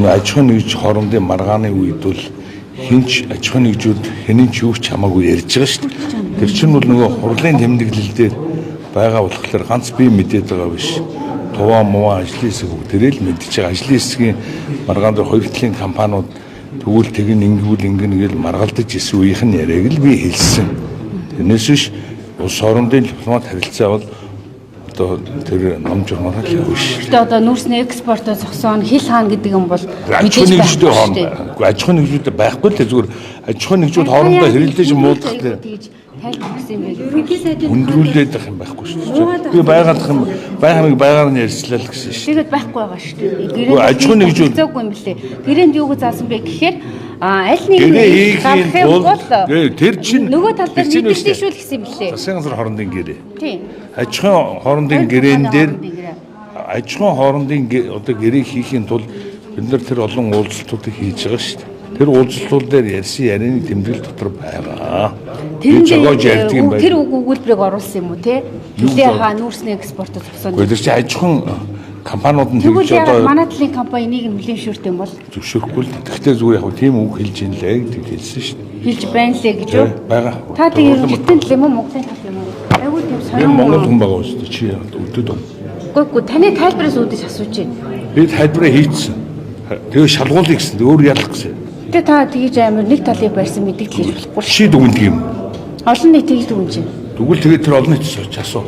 аж ахуйн нэгж хоорондын маргааны үед бол хинч аж ахуйн нэгжүүд хэнийн ч юу ч хамаагүй ярьж байгаа шүү дээ. Тэр чинь бол нөгөө хурлын тэмдэглэл дээр байгаа болохоор ганц би мэдээд байгаа биш. Туваа муу ажлын хэсэг бүгдээрээ л мэдчихэж байгаа. Ажлын хэсгийн маргаан дээр хоёр талын компаниуд тэгвэл тэгин ингэвэл ингэнэ гэж маргалдаж исэн үеийнх нь яриаг л би хэлсэн. Тэрнээс биш улс хоорондын дипломат харилцаа бол одоо тэр ном журмаар л биш. Гэтэ одоо нүүрсний экспортоо зогсоон хил хаана гэдэг юм бол мэдээж байхгүй шүү дээ. Аж ахуйн нэгжүүд байхгүй л зүгээр аж ахуйн нэгжүүд хоорондоо хэрэлдэж муудах тэгж тайлбар гэсэн юм байна. Өндрүүлээд байх юм байхгүй шүү дээ. Би байгаадах юм байгаар нь ярьслаа л гэсэн шүү. Тэгээд байхгүй байгаа шүү дээ. Аж ахуйн нэгжүүд зөөгүй юм блэ. Гэрээнд юуг заасан бэ гэхээр аль нэг тэр чинь нөгөө тал дээр мэдээлэл шүү л гэсэн юм блэ. Засгийн газар хоорондын гэрээ. Тийм. Аж ахуйн хоорондын гэрээн дээр аж ахуйн хоорондын одоо гэрээ хийхийн тулд бид нар тэр олон уулзалтуудыг хийж байгаа шүү дээ. Тэр уулзалтууд дээр ярьсан ярианы тэмдэглэл дотор байгаа. Тэр жогоож ярьдаг юм байна. Тэр өгүүлбэрийг оруулсан юм уу те? Хилээ хаа нүүрсний экспортод зогсооно. Гэхдээ чи аж ахуйн компаниуд нь тэгж одоо манай талын компани энийг нэлээд шүртэй юм бол зөвшөөрөхгүй л. Гэхдээ зүгээр яг тийм үг хэлж ин лээ гэдэг хэлсэн шүү дээ. Хэлж байна лээ гэж юу? Байгаа. Та тийм эрдэнэ тал юм уу Монголын тал юм уу? Айгуу тийм сонирхол. Монгол хүн байгаа шүү дээ. Чи өдөөд байна. Үгүй таны тайлбараас үүдэж асууж байна. Би тайлбараа хийчихсэн. Тэгээ шалгуулъя гэсэн. Өөр ялах гэсэн. Тэгээ та тэгж амар нэг талыг барьсан мэддэг л хийж болохгүй. Чи дүгндэг юм. Олон нийт тэгж дүгнэж байна. Тэгвэл тэгээд тэр олон нийтээс асуу.